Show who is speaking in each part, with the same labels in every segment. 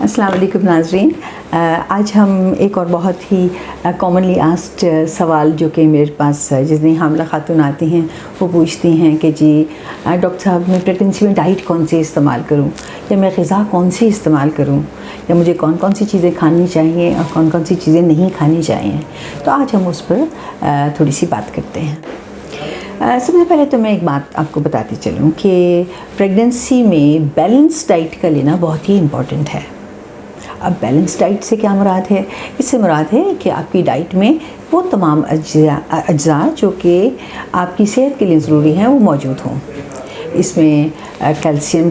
Speaker 1: अस्सलाम वालेकुम नाज़रीन। आज हम एक और बहुत ही कॉमनली आस्क्ड सवाल जो कि मेरे पास जितनी हामिला खातून आती हैं वो पूछती हैं कि जी डॉक्टर साहब मैं प्रेगनेंसी में डाइट कौन सी इस्तेमाल करूं, या मैं ग़िज़ा कौन सी इस्तेमाल करूं, या मुझे कौन कौन सी चीज़ें खानी चाहिए और कौन कौन सी चीज़ें नहीं खानी चाहिए। तो आज हम उस पर थोड़ी सी बात करते हैं। सबसे पहले तो मैं एक बात आपको बताती चलूँ कि प्रेगनेंसी में बैलेंस डाइट का लेना बहुत ही इम्पॉर्टेंट है। अब बैलेंस डाइट से क्या मुराद है? इससे मुराद है कि आपकी डाइट में वो तमाम अज्जा जो कि आपकी सेहत के लिए ज़रूरी हैं वो मौजूद हों। इसमें कैल्शियम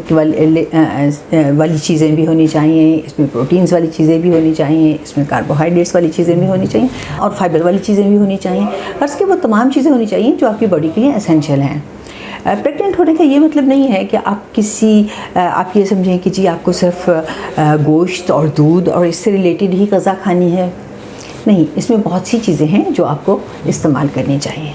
Speaker 1: वाली चीज़ें भी होनी चाहिए, इसमें प्रोटीन्स वाली चीज़ें भी होनी चाहिए, इसमें कार्बोहाइड्रेट्स वाली चीज़ें भी होनी चाहिए और फाइबर वाली चीज़ें भी होनी चाहिए। बस कि वो तमाम चीज़ें होनी चाहिए जो आपकी बॉडी के लिए एसेंशियल हैं। प्रेग्नेंट होने का ये मतलब नहीं है कि आप ये समझें कि जी आपको सिर्फ गोश्त और दूध और इससे रिलेटेड ही ग़िज़ा खानी है। नहीं, इसमें बहुत सी चीज़ें हैं जो आपको इस्तेमाल करनी चाहिए।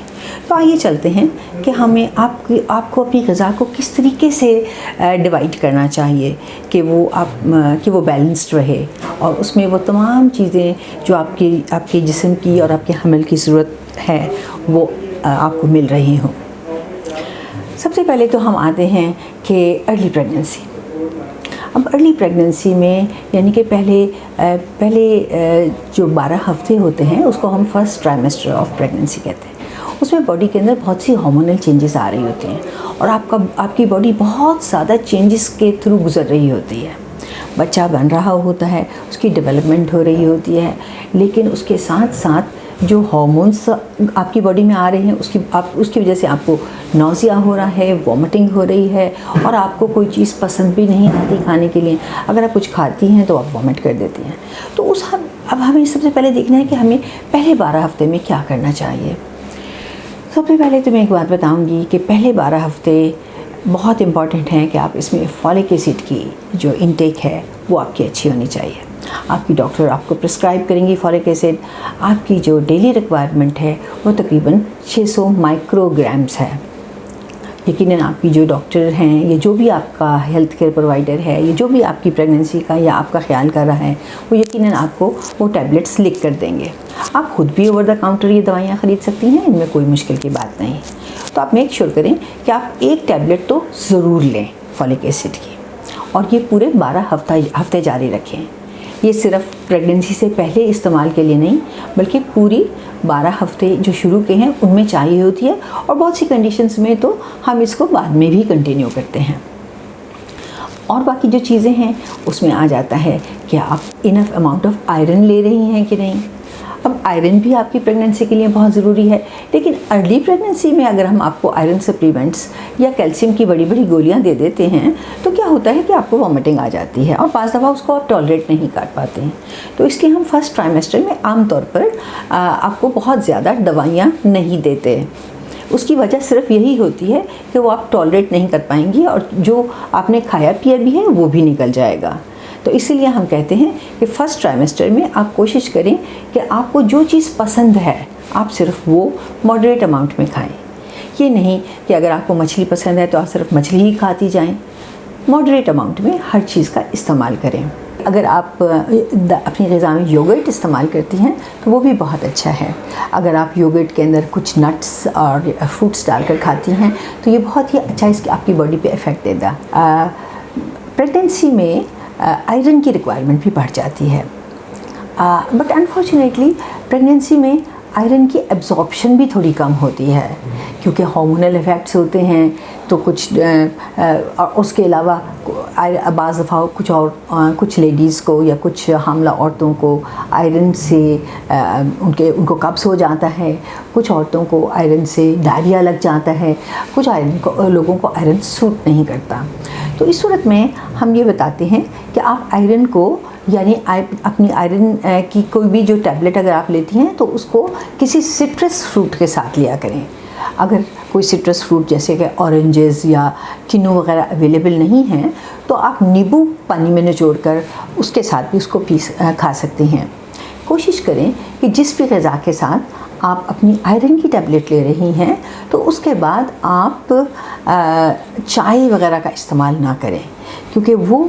Speaker 1: तो आइए चलते हैं कि हमें आपको अपनी ग़िज़ा को किस तरीके से डिवाइड करना चाहिए कि वो बैलेंस्ड रहे और उसमें वो तमाम चीज़ें जो आपके जिस्म की और आपके हमल की ज़रूरत है वो आपको मिल रही हों। सबसे पहले तो हम आते हैं कि अर्ली प्रेगनेंसी। अब अर्ली प्रेगनेंसी में यानी कि पहले जो 12 हफ्ते होते हैं उसको हम फर्स्ट ट्राइमेस्टर ऑफ प्रेगनेंसी कहते हैं। उसमें बॉडी के अंदर बहुत सी हार्मोनल चेंजेस आ रही होती हैं और आपकी बॉडी बहुत ज़्यादा चेंजेस के थ्रू गुजर रही होती है। बच्चा बन रहा होता है, उसकी डेवलपमेंट हो रही होती है, लेकिन उसके साथ साथ जो हार्मोन्स आपकी बॉडी में आ रहे हैं उसकी वजह से आपको नौसिया हो रहा है, वॉमिटिंग हो रही है और आपको कोई चीज़ पसंद भी नहीं आती खाने के लिए। अगर आप कुछ खाती हैं तो आप वॉमिट कर देती हैं। तो अब हमें सबसे पहले देखना है कि हमें पहले 12 हफ्ते में क्या करना चाहिए। सबसे पहले तो मैं एक बात बताऊंगी कि पहले 12 हफ्ते बहुत इम्पॉर्टेंट हैं कि आप इसमें फॉलिक एसिड की जो इंटेक है वो आपकी अच्छी होनी चाहिए। आपकी डॉक्टर आपको प्रिस्क्राइब करेंगी फॉलिक एसिड। आपकी जो डेली रिक्वायरमेंट है वो तकरीबन 600 माइक्रोग्राम्स है। यकीनन आपकी जो डॉक्टर हैं या जो भी आपका हेल्थ केयर प्रोवाइडर है या जो भी आपकी प्रेगनेंसी का या आपका ख्याल कर रहा है वो यकीनन आपको वो टैबलेट्स लिख कर देंगे। आप खुद भी ओवर द काउंटर ये दवाइयाँ ख़रीद सकती हैं, इनमें कोई मुश्किल की बात नहीं। तो आप मेक श्योर करें कि आप एक टैबलेट तो ज़रूर लें फॉलिक एसिड की और ये पूरे 12 हफ्ते जारी रखें। ये सिर्फ प्रेगनेंसी से पहले इस्तेमाल के लिए नहीं बल्कि पूरी 12 हफ्ते जो शुरू के हैं उनमें चाहिए होती है और बहुत सी कंडीशंस में तो हम इसको बाद में भी कंटिन्यू करते हैं। और बाकी जो चीज़ें हैं उसमें आ जाता है कि आप इनफ अमाउंट ऑफ आयरन ले रही हैं कि नहीं। अब आयरन भी आपकी प्रेगनेंसी के लिए बहुत ज़रूरी है, लेकिन अर्ली प्रेगनेंसी में अगर हम आपको आयरन सप्लीमेंट्स या कैल्शियम की बड़ी बड़ी गोलियां दे देते हैं तो क्या होता है कि आपको वॉमिटिंग आ जाती है और पास दफ़ा उसको आप टॉलरेट नहीं कर पाते हैं। तो इसलिए हम फर्स्ट ट्राइमेस्टर में आमतौर पर आपको बहुत ज़्यादा दवाइयाँ नहीं देते। उसकी वजह सिर्फ यही होती है कि वो आप टॉलरेट नहीं कर पाएंगी और जो आपने खाया पिया भी है वो भी निकल जाएगा। तो इसीलिए हम कहते हैं कि फ़र्स्ट ट्राइमेस्टर में आप कोशिश करें कि आपको जो चीज़ पसंद है आप सिर्फ वो मॉडरेट अमाउंट में खाएं। ये नहीं कि अगर आपको मछली पसंद है तो आप सिर्फ मछली ही खाती जाएं। मॉडरेट अमाउंट में हर चीज़ का इस्तेमाल करें। अगर आप अपनी ग़िज़ा में योगर्ट इस्तेमाल करती हैं तो वो भी बहुत अच्छा है। अगर आप योगर्ट के अंदर कुछ नट्स और फ्रूट्स डालकर खाती हैं तो ये बहुत ही अच्छा इसकी आपकी बॉडी पे इफ़ेक्ट देगा। प्रेगनेंसी में आयरन की रिक्वायरमेंट भी बढ़ जाती है, बट अनफॉर्चुनेटली प्रेगनेंसी में आयरन की एब्जॉर्प्शन भी थोड़ी कम होती है क्योंकि हार्मोनल इफ़ेक्ट्स होते हैं। तो उसके अलावा बाज़ दफ़ा कुछ लेडीज़ को या कुछ हामला औरतों को आयरन से उनको कब्ज़ हो जाता है, कुछ औरतों को आयरन से डायरिया लग जाता है, कुछ लोगों को आयरन सूट नहीं करता। तो इस सूरत में हम ये बताते हैं कि आप आयरन को यानी अपनी आयरन की कोई भी जो टैबलेट अगर आप लेती हैं तो उसको किसी सिट्रस फ्रूट के साथ लिया करें। अगर कोई सिट्रस फ्रूट जैसे कि ऑरेंजेस या किन्नू वगैरह अवेलेबल नहीं हैं तो आप नींबू पानी में निचोड़कर उसके साथ भी उसको खा सकती हैं। कोशिश करें कि जिस भी ग़िज़ा के साथ आप अपनी आयरन की टैबलेट ले रही हैं तो उसके बाद आप चाय वगैरह का इस्तेमाल ना करें क्योंकि वो